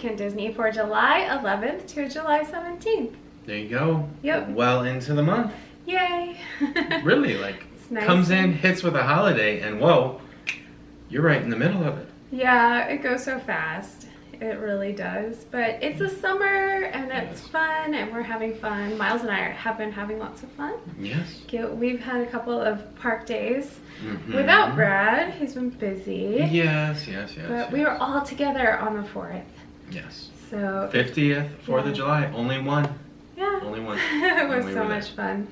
in Disney for July 11th to July 17th. There you go. Yep. Well into the month. Yay. Really, like, nice. Comes in, hits with a holiday, and whoa, you're right in the middle of it. Yeah, it goes so fast. It really does. But it's the summer, and it's fun, and we're having fun. Miles and I have been having lots of fun. Yes. We've had a couple of park days without Brad. He's been busy. Yes. But we were all together on the 4th. Yes. So 50th, 4th of July, only one. Yeah. Only one. It was so much fun.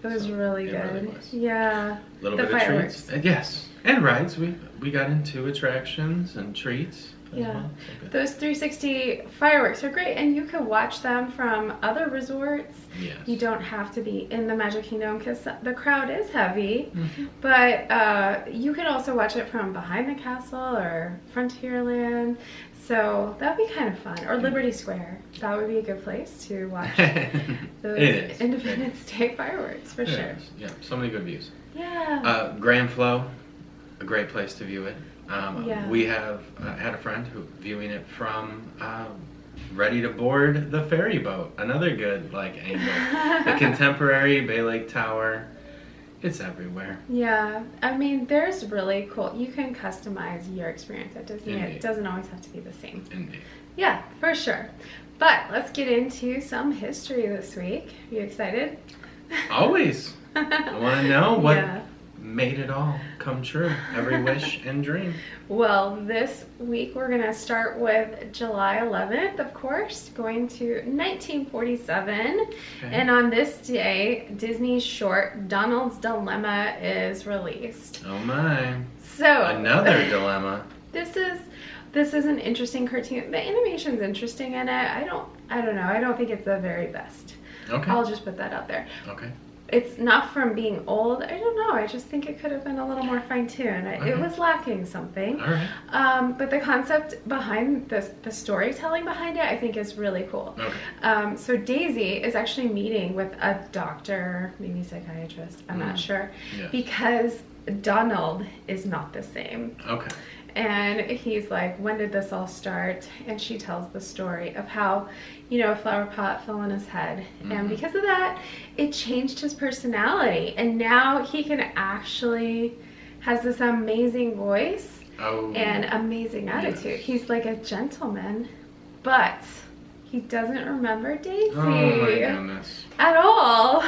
It was really good. Really was. Yeah. A little bit fireworks. of treats. Yes. And rides. We got into attractions and treats. Yeah. Well. So Those 360 fireworks are great, and you can watch them from other resorts. yes. You don't have to be in the Magic Kingdom because the crowd is heavy. But you can also watch it from behind the castle or Frontierland. So that would be kind of fun. Or Liberty Square. That would be a good place to watch those Independence Day fireworks for sure. Yeah, so many good views. Yeah. Grand Flow, a great place to view it. We have had a friend who viewing it from ready to board the ferry boat. Another good angle. The contemporary Bay Lake Tower. It's everywhere. Yeah, I mean, there's really cool. You can customize your experience at Disney. Indeed. It doesn't always have to be the same. Indeed. Yeah, for sure. But let's get into some history this week. Are you excited? Always. I want to know what Yeah. made it all come true. Every wish and dream. Well, this week we're going to start with July 11th, of course, going to 1947. Okay. And on this day, Disney's short Donald's Dilemma is released. Oh my. So Another dilemma. This is an interesting cartoon. The animation's interesting in it. I don't know. I don't think it's the very best. Okay. I'll just put that out there. Okay. It's not from being old. I don't know. I just think it could have been a little more fine-tuned. It was lacking something. All right. But the concept behind this, the storytelling behind it, I think is really cool. Okay. So Daisy is actually meeting with a doctor, maybe psychiatrist, I'm not sure, Yes. because Donald is not the same. Okay. And he's like, when did this all start? And she tells the story of how, a flower pot fell on his head. And because of that, it changed his personality. And now he can actually has this amazing voice and amazing attitude. Yes. He's like a gentleman, but he doesn't remember Daisy. Oh my goodness. At all.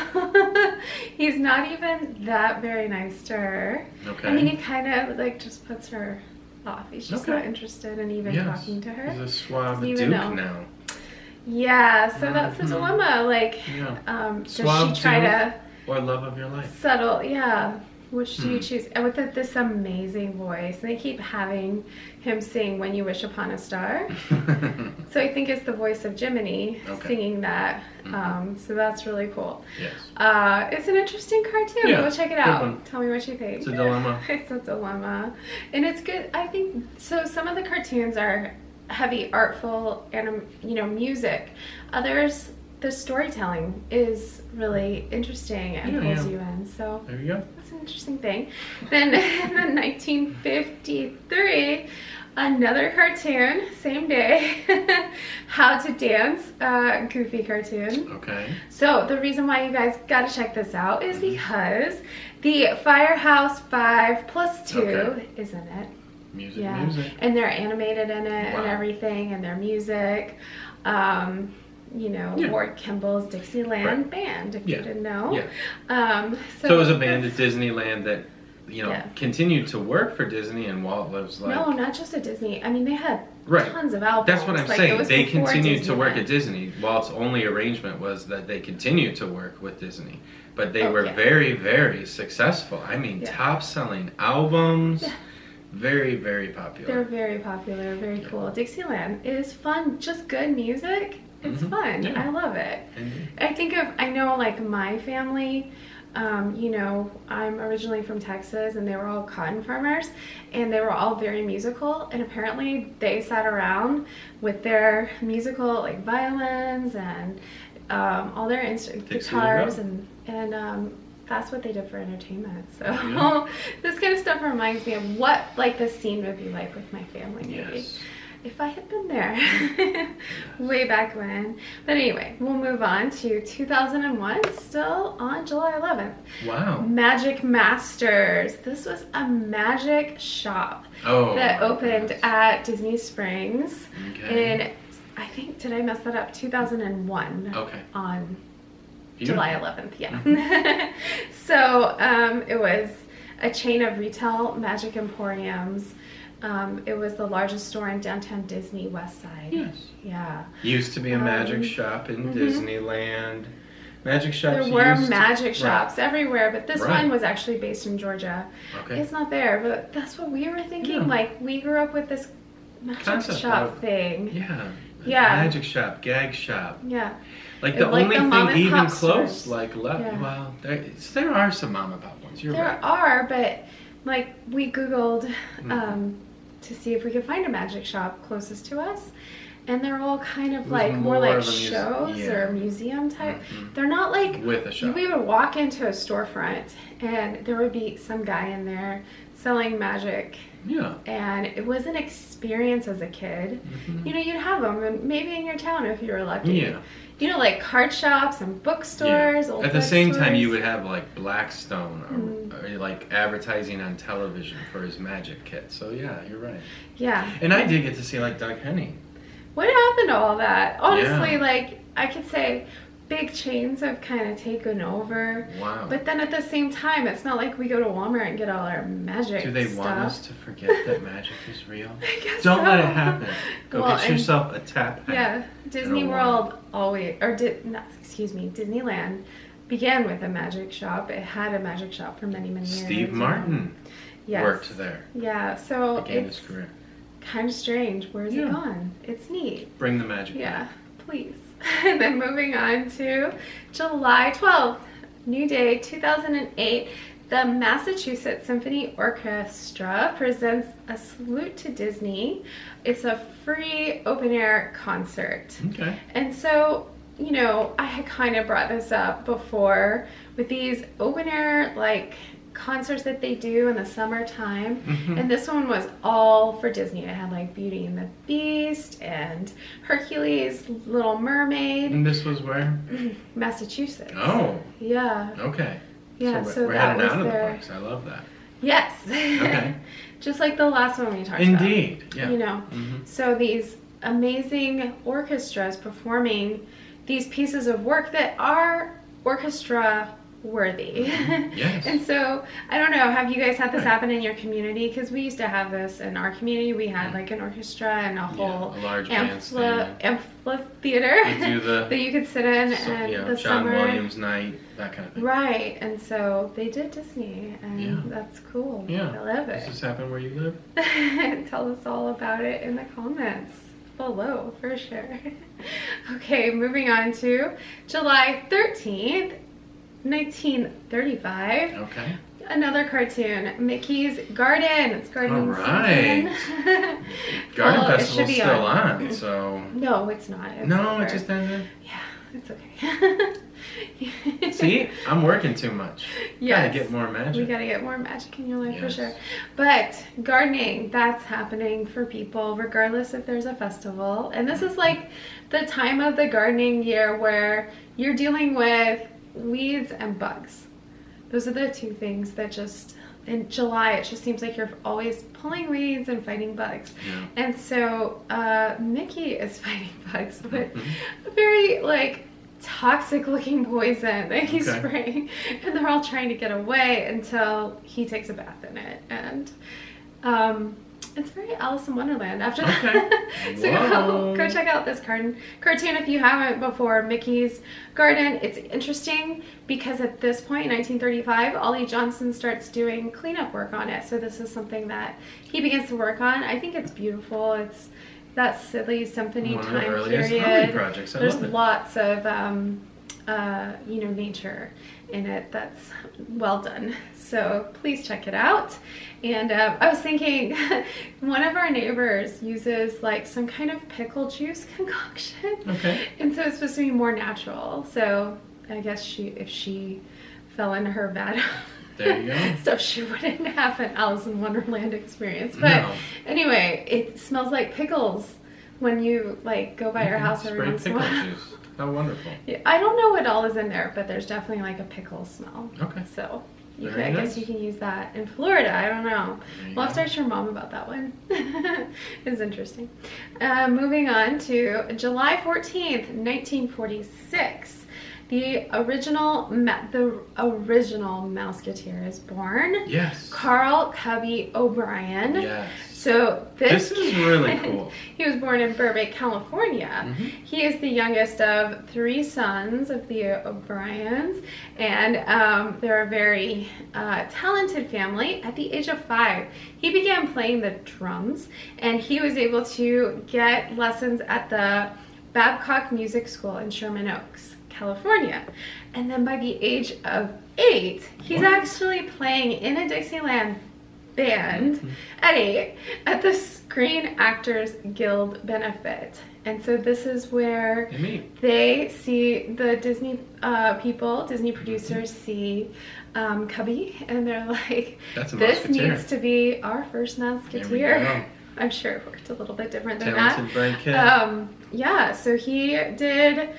He's not even that very nice to her. Okay. I mean, he kind of just puts her off. He's just not interested in even talking to her. He's a suave Doesn't duke even know. now. Yeah, so that's the dilemma. Does Suave she try to or love of your life? settle? Yeah. Which do you choose? And with this amazing voice, they keep having him sing "When You Wish Upon a Star." So I think it's the voice of Jiminy singing that. So that's really cool. Yes. It's an interesting cartoon. Yeah, Go check it good out. one. Tell me what you think. It's a dilemma. It's a dilemma. And it's good. I think, so some of the cartoons are heavy, artful, and, music. Others, the storytelling is really interesting and pulls you in. So there you go. that's an interesting thing. Then in 1953, another cartoon, same day, How to Dance, goofy cartoon. Okay. So the reason why you guys got to check this out is because the Firehouse 5+2 is in it. Music. And they're animated in it and Wow. everything, and their music. Ward Kimball's Dixieland Band, if you didn't know. Yeah. So it was a band at Disneyland that, continued to work for Disney, and Walt was like... No, not just at Disney. I mean, they had Right. tons of albums. That's what I'm Like, it saying. was They before continued to work Disneyland. at Disney. Walt's only arrangement was that they continued to work with Disney. But they were very, very successful. I mean, top-selling albums. Yeah. Very, very popular. They're very popular, very cool. Dixieland is fun, just good music. It's fun. Yeah. I love it. Indeed. I know my family, I'm originally from Texas, and they were all cotton farmers, and they were all very musical, and apparently they sat around with their musical violins and all their guitars and that's what they did for entertainment. So this kind of stuff reminds me of what the scene would be like with my family, maybe. Yes. if I had been there way back when. But anyway, we'll move on to 2001, still on July 11th. Wow. Magic Masters. This was a magic shop that opened at Disney Springs in, I think, did I mess that up? 2001. Okay. On Beautiful. July 11th, yeah. So it was a chain of retail magic emporiums. It was the largest store in downtown Disney West Side. Yes. Yeah. Used to be a magic shop in Disneyland. Magic shops. There were magic shops everywhere, but this Right. one was actually based in Georgia. Okay. It's not there, but that's what we were thinking. Yeah. Like, we grew up with this magic Concept shop of- thing. Yeah. Yeah. Magic shop, gag shop. Yeah. Like the Like only the mom thing and even pop close, stores. like left. Yeah. Well, there are some mom and pop ones. You're There right. are, but like we Googled to see if we could find a magic shop closest to us. And they're all kind of like more more like of a shows or museum type. Mhm. They're not like With a shop. we would walk into a storefront and there would be some guy in there selling magic. Yeah. And it was an experience as a kid. Mhm. You know, you'd have them, and maybe in your town if you were lucky. Yeah. You know, like card shops and bookstores. Yeah. Old At the same time, bookstores. you would have like Blackstone or like advertising on television for his magic kit. So yeah, you're right. Yeah. And I did get to see like Doug Henny. What happened to all that? Honestly, Yeah. like, I could say big chains have kind of taken over. Wow. But then at the same time, it's not like we go to Walmart and get all our magic Do they stuff. want us to forget that magic is real? I guess Don't let so. it happen. Go Well, get and- yourself a tap hat. Yeah, Disney and a World always, or Disneyland began with a magic shop. It had a magic shop for many, many years. Steve Martin Yes. worked there. Yeah, so Began his it's career. kind of strange. Where's Yeah. it gone? It's neat. Bring the magic. Yeah, please. And then moving on to July 12th, new day, 2008. The Massachusetts Symphony Orchestra presents A Salute to Disney. It's a free open-air concert. Okay. And so, you know, I had kind of brought this up before with these open-air, like, concerts that they do in the summertime. Mhm. And this one was all for Disney. It had, like, Beauty and the Beast and Hercules, Little Mermaid. And this was where? Massachusetts. Oh. Yeah. Okay. Yeah, so we're that heading was out of the their... parks. I love that. Yes. Okay. Just like the last one we talked about. Indeed. Yeah. You know, Mhm. so these amazing orchestras performing these pieces of work that are orchestra worthy. Yes. And so, I don't know, have you guys had this happen in your community? Because we used to have this in our community. We had like an orchestra and a whole a large bandstand. amphitheater We do the that you could sit in so, and you know, the John summer. Williams night, that kind of thing. Right, and so they did Disney, and Yeah. that's cool. Yeah. I love Does it. this happen where you live? Tell us all about it in the comments below for sure. Okay, moving on to July 13th, 1935. Okay. Another cartoon, Mickey's Garden. It's gardening All right. season. Garden Well, it Festival's should be still on, so. No, it's not. It's No, over. it just ended. Yeah, it's okay. See, I'm working too much. Yes. Gotta get more magic. We gotta get more magic in your life for Yes. sure. But gardening, that's happening for people regardless if there's a festival. And this is like the time of the gardening year where you're dealing with weeds and bugs. Those are the two things that just, in July, it just seems like you're always pulling weeds and fighting bugs. Yeah. And so Mickey is fighting bugs with Mhm. a very like toxic looking poison that he's Okay. spraying, and they're all trying to get away until he takes a bath in it. And it's very Alice in Wonderland after that. Okay. So Whoa. go check out this cartoon if you haven't before, Mickey's Garden. It's interesting because at this point in 1935, Ollie Johnson starts doing cleanup work on it. So this is something that he begins to work on. I think it's beautiful. It's that silly symphony One of the time earliest period. harmony projects. I There's love it. lots of you know, nature in it that's well done. So please check it out. And I was thinking, one of our neighbors uses like some kind of pickle juice concoction. Okay. And so it's supposed to be more natural. So I guess if she fell into her vat. There you go. Stuff she wouldn't have an Alice in Wonderland experience. But anyway, it smells like pickles when you like go by your house every once in a while. Juice. How wonderful. Yeah, I don't know what all is in there, but there's definitely like a pickle smell. Okay. So I guess you can use that in Florida. I don't know. We'll have to ask your mom about that one. It's interesting. Moving on to July 14th, 1946. The original Mouseketeer is born. Yes. Carl Cubby O'Brien. Yes. So this is really cool. He was born in Burbank, California. He is the youngest of 3 sons of the O'Briens, and they're a very talented family. At the age of 5, he began playing the drums, and he was able to get lessons at the Babcock Music School in Sherman Oaks, California. And then by the age of 8, he's actually playing in a Dixieland band at 8 at the Screen Actors Guild benefit. And so this is where they see the Disney Disney producers see Cubby, and they're like, this needs to be our first Mouseketeer. I'm sure it worked a little bit different than Talented brain kid. Yeah, so he did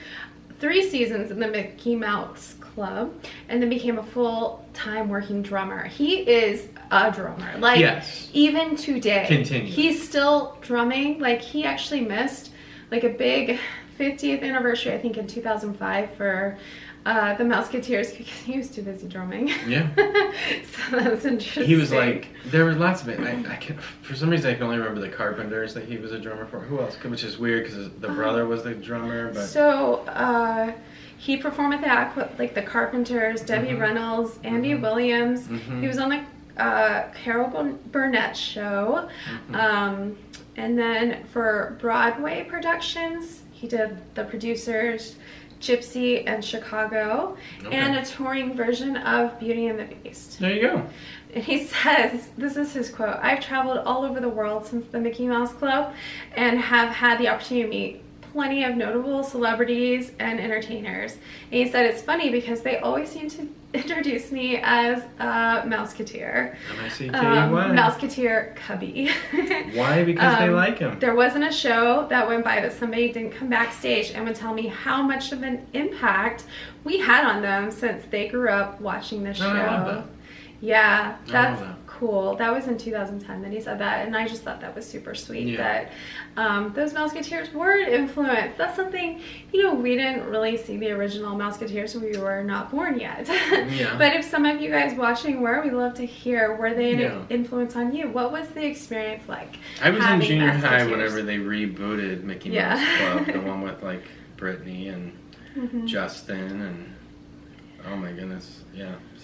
3 seasons in the Mickey Mouse Club and then became a full-time working drummer. He is a drummer. Like, even today, he's still drumming. Like, he actually missed like a big 50th anniversary, I think in 2005 for the Mouseketeers because he was too busy drumming. Yeah. So that's interesting. He was like, there were lots of it. I can't, for some reason I can only remember the Carpenters that he was a drummer for. Who else? Which is weird because the brother was the drummer. But so he performed with the Carpenters, Debbie Reynolds, Andy Williams. He was on the Carol Burnett show. And then for Broadway productions, he did The Producers, Gypsy, and Chicago, and a touring version of Beauty and the Beast. There you go. And he says, this is his quote, "I've traveled all over the world since the Mickey Mouse Club and have had the opportunity to meet plenty of notable celebrities and entertainers." And he said it's funny because they always seem to introduce me as a Mouseketeer. Mouseketeer Cubby. Why? Because they like him. There wasn't a show that went by that somebody didn't come backstage and would tell me how much of an impact we had on them since they grew up watching this show. I love that. Yeah, that's cool. That was in 2010 that he said that, and I just thought that was super sweet that those Mouseketeers were influenced. That's something, you know, we didn't really see the original Mouseketeers, we were not born yet. But if some of you guys watching were, we'd love to hear, were they an influence on you? What was the experience like? I was in junior high whenever they rebooted Mickey Mouse Club, the one with like Brittany and Justin and oh my goodness,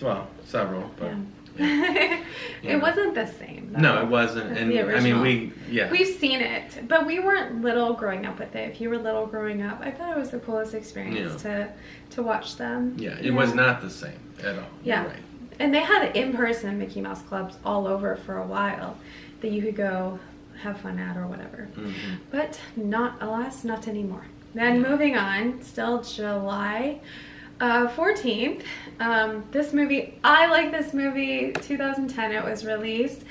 well, several, but it wasn't the same though. No, it wasn't. And I mean, we've seen it, but we weren't little growing up with it. If you were little growing up, I thought it was the coolest experience to watch them. It was not the same at all. You're right. And they had in-person Mickey Mouse clubs all over for a while that you could go have fun at or whatever. But alas, not anymore. Then moving on, still July 14th. This movie, I like this movie. 2010 it was released.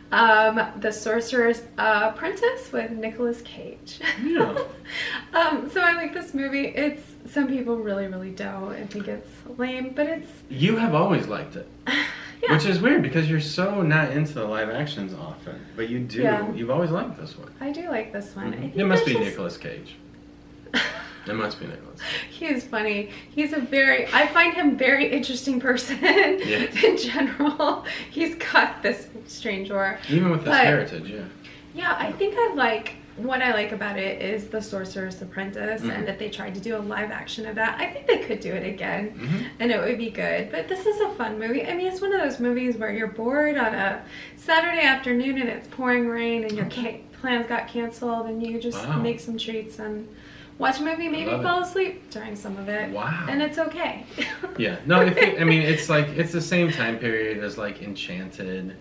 The Sorcerer's Apprentice with Nicolas Cage. So I like this movie. Some people really, really don't and think it's lame, but it's... You have always liked it. Which is weird because you're so not into the live actions often, but you do. You've always liked this one. I do like this one. It must be Nicolas Cage. It must be Nicholas. He is funny. I find him very interesting person in general. He's got this strange aura. Even with his heritage, Yeah, I think what I like about it is the Sorcerer's Apprentice and that they tried to do a live action of that. I think they could do it again and it would be good. But this is a fun movie. I mean, it's one of those movies where you're bored on a Saturday afternoon and it's pouring rain and your plans got canceled and you just make some treats and watch a movie, maybe fall asleep during some of it. Wow. And it's okay. No, it's the same time period as like Enchanted.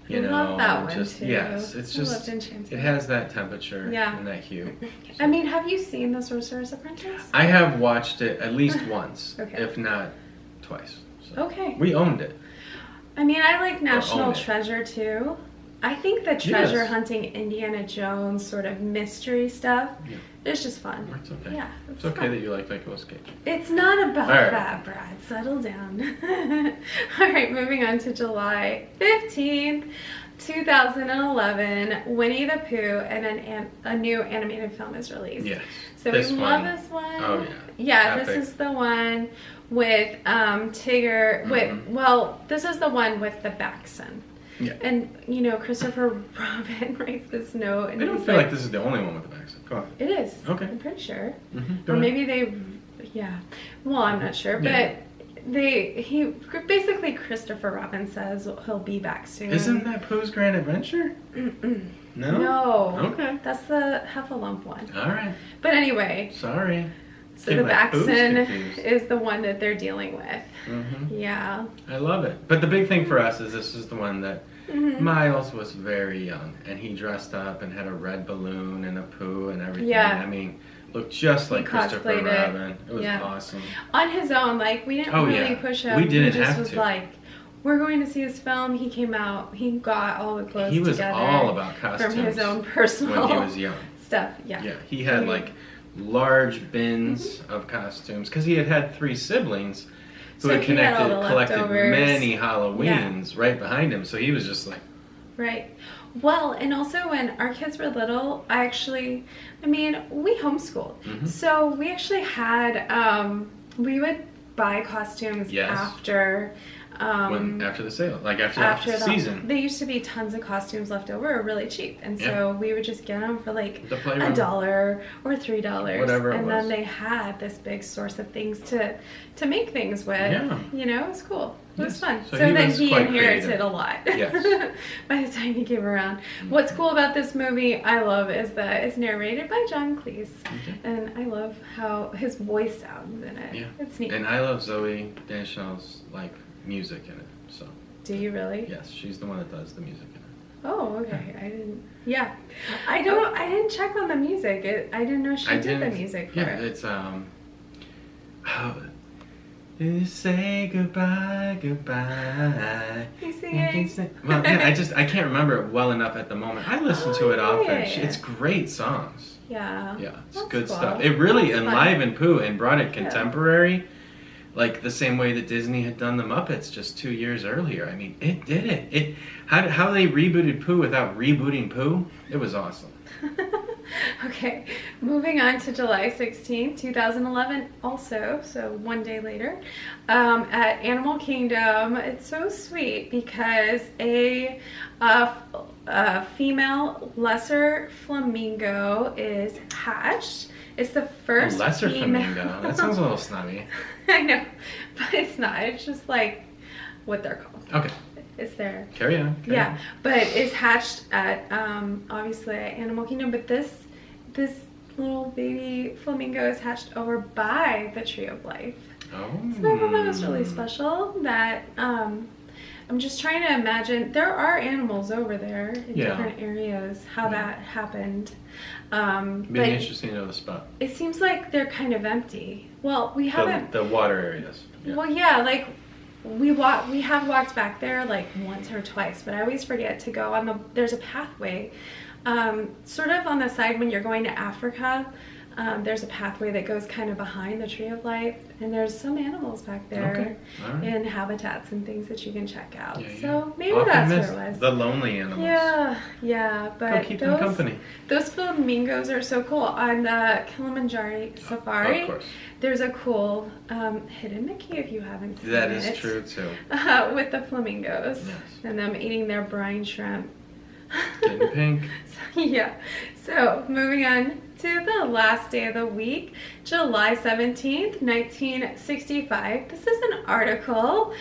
You know, love that one too. Yes, it's just it has that temperature and that hue. I mean, have you seen The Sorcerer's Apprentice? I have watched it at least once, if not twice. So. Okay. We owned it. I mean, I like National own it. Treasure too. I think the treasure hunting Indiana Jones sort of mystery stuff is just fun. It's okay. Yeah, it's okay that you like Nicolas Cage. It's not about that, Brad. Settle down. All right, moving on to July 15th, 2011. Winnie the Pooh and a new animated film is released. Yes. So we love this one. Oh yeah. Yeah, Epic. This is the one with Tigger. This is the one with the Baxen. Yeah. And, you know, Christopher Robin writes this note. And I don't feel like this is the only one with the Baxen. Go on. It is. Okay. I'm pretty sure. Mm-hmm. Or maybe they, Well, I'm not sure. But basically Christopher Robin says he'll be back soon. Isn't that Pooh's Grand Adventure? No? No. Okay. That's the Heffalump one. All right. But anyway. Sorry. So the Baxen is the one that they're dealing with. Yeah. I love it. But the big thing for us is this is the one that Miles was very young, and he dressed up and had a red balloon and a Pooh and everything. Yeah. I mean, looked just like Christopher Robin. It was awesome. On his own, like we didn't really push him. We didn't he just have was to. Like, we're going to see his film. He came out. He got all the clothes together. He was together all about costumes from his own personal when he was young. Stuff. Yeah. Yeah. He had like large bins of costumes because he had 3 siblings who had collected many Halloweens right behind him. So he was just like. Right. Well, and also when our kids were little, we homeschooled. So we actually had, we would buy costumes after after the sale, like after the season. There used to be tons of costumes left over, really cheap, and so we would just get them for like $1 or $3, whatever it was. And then they had this big source of things to make things with. Yeah. You know, it was cool. It was fun. So then he inherited a lot. Yes. By the time he came around. What's cool about this movie, I love, is that it's narrated by John Cleese, and I love how his voice sounds in it. Yeah. It's neat. And I love Zooey Deschanel's music in it. So. Do you really? Yes, she's the one that does the music in it. Oh, okay. I didn't. Yeah, I didn't check on the music. I didn't know she did the music for it. It's You say goodbye. You singing? Well, yeah, I can't remember it well enough at the moment. I listen to it often. It's great songs. Yeah. Yeah, it's good stuff. It really enlivened Pooh and brought it contemporary, like the same way that Disney had done the Muppets just 2 years earlier. I mean, it did it. How they rebooted Pooh without rebooting Pooh, it was awesome. Okay, moving on to July 16th, 2011 also, so one day later, at Animal Kingdom. It's so sweet because a female lesser flamingo is hatched. It's the first lesser female... flamingo? That sounds a little snobby. I know, but it's not. It's just like what they're called. Okay. It's there. Carry on. But it's hatched at obviously at Animal Kingdom. But this little baby flamingo is hatched over by the Tree of Life. Oh. So I thought that was really special. That I'm just trying to imagine. There are animals over there in different areas. How that happened. It'd be interesting to know the spot. It seems like they're kind of empty. Well, we haven't. The water areas. Yeah. Well, yeah, like. We have walked back there like once or twice, but I always forget to go on there's a pathway, sort of on the side when you're going to Africa. There's a pathway that goes kind of behind the Tree of Life, and there's some animals back there in habitats and things that you can check out. So maybe that's where it was. The lonely animals. Yeah, but go keep them company. Those flamingos are so cool. On the Kilimanjaro Safari, of course. There's a cool hidden Mickey if you haven't seen it. That is true too. With the flamingos and them eating their brine shrimp. Getting pink. So moving on to the last day of the week, July 17th, 1965. This is an article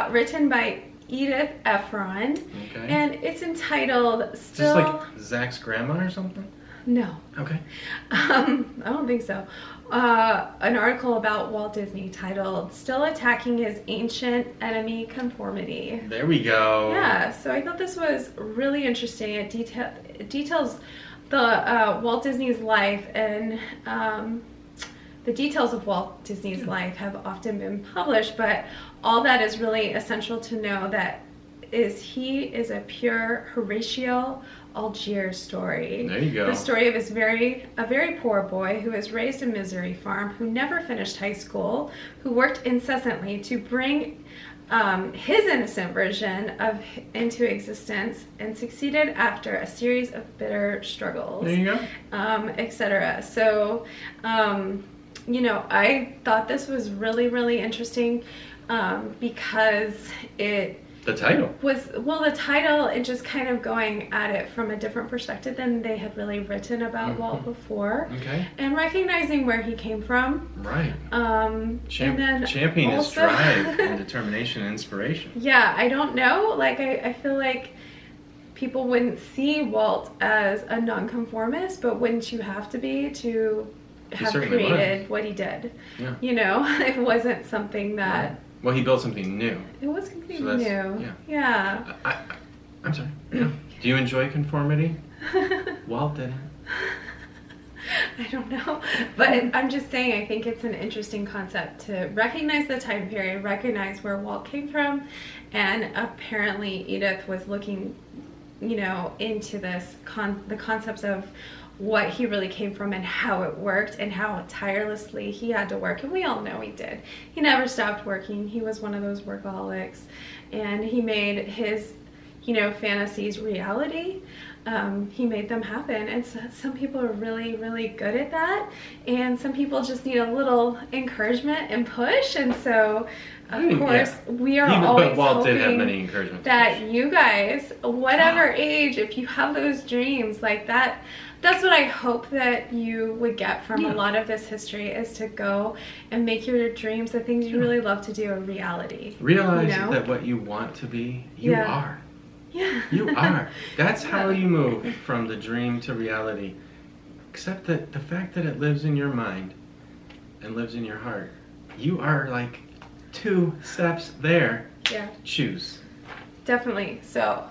written by Edith Efron, and it's entitled "Still." Is this like Zach's grandma or something? No. Okay. I don't think so. An article about Walt Disney titled "Still Attacking His Ancient Enemy, Conformity." There we go. Yeah, so I thought this was really interesting. It details the Walt Disney's life and the details of Walt Disney's life have often been published, but all that is really essential to know that he is a pure Horatio Algiers story. There you go. The story of a very poor boy who was raised in Missouri farm, who never finished high school, who worked incessantly to bring his innocent version into existence, and succeeded after a series of bitter struggles. There you go. Etc. So, I thought this was really, really interesting because the title the title, and just kind of going at it from a different perspective than they had really written about Walt before. Okay. And recognizing where he came from. Right. Championing his drive and determination and inspiration. Yeah, I don't know. Like, I feel like people wouldn't see Walt as a nonconformist, but wouldn't you have to be to have created what he did? Yeah. It wasn't something that... Right. Well, he built something new. It was something new. Yeah. I'm sorry. Yeah. Do you enjoy conformity? Walt didn't. I don't know. But I'm just saying, I think it's an interesting concept to recognize the time period, recognize where Walt came from, and apparently Edith was looking, into this the concepts of what he really came from and how it worked and how tirelessly he had to work. And we all know he did. He never stopped working. He was one of those workaholics, and he made his, fantasies reality. He made them happen. And so some people are really, really good at that. And some people just need a little encouragement and push. And so, of course, we are always but Walt did have hoping many encouragements that you guys, whatever age, if you have those dreams like that, that's what I hope that you would get from a lot of this history, is to go and make your dreams, the things you really love to do, a reality. Realize that what you want to be, you are. Yeah. You are. That's how you move from the dream to reality. Except that the fact that it lives in your mind and lives in your heart, you are like 2 steps there. Yeah. Choose. Definitely. So,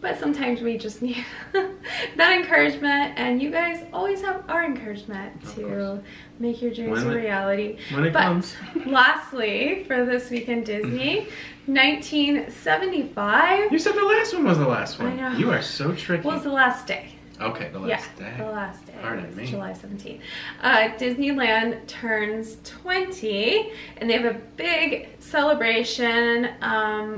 but sometimes we just need that encouragement, and you guys always have our encouragement to make your dreams a reality. When it comes. Lastly, for This Week in Disney, 1975. You said the last one was the last one. I know. You are so tricky. Well, it's the last day. Okay, the last day. The last day. Pardon me. July 17th. Disneyland turns 20, and they have a big celebration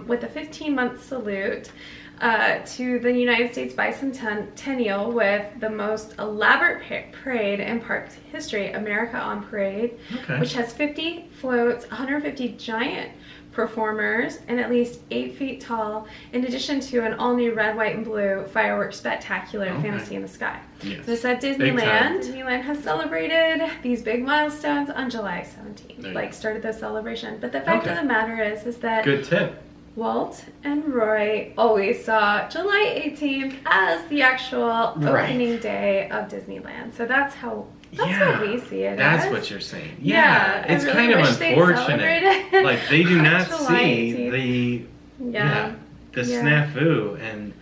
with a 15-month salute to the United States Bicentennial, with the most elaborate parade in park history, America on Parade, which has 50 floats, 150 giant performers, and at least 8 feet tall, in addition to an all-new red, white, and blue fireworks spectacular, Fantasy in the Sky. Yes. So it's at Disneyland. Disneyland has celebrated these big milestones on July 17th, started the celebration. But the fact of the matter is that... Good tip. Walt and Roy always saw July 18th as the actual opening day of Disneyland. So that's how what we see it That's as. what you're saying. Yeah. It's really kind of unfortunate. Like, they do not see the snafu and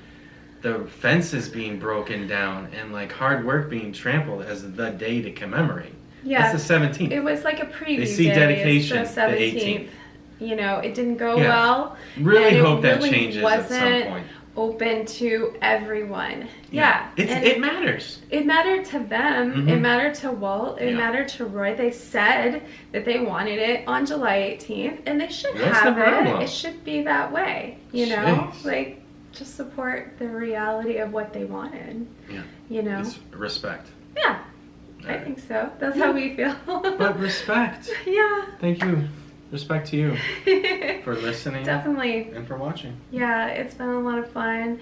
the fences being broken down and like hard work being trampled as the day to commemorate. Yeah. That's the 17th. It was like a preview They see day. dedication, It's the 17th. the 18th. It didn't go well. Really hope that really changes at some point. Open to everyone. Yeah. It matters. It mattered to them. Mm-hmm. It mattered to Walt. It mattered to Roy. They said that they wanted it on July 18th, and they should have it. It should be that way. Like, just support the reality of what they wanted. Yeah. It's respect. Yeah. I think so. That's how we feel. But respect. Yeah. Thank you. Respect to you for listening. Definitely. And for watching. Yeah, it's been a lot of fun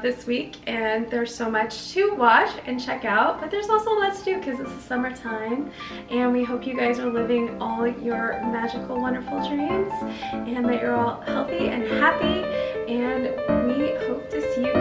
this week, and there's so much to watch and check out, but there's also lots to do because it's the summertime, and we hope you guys are living all your magical, wonderful dreams, and that you're all healthy and happy, and we hope to see you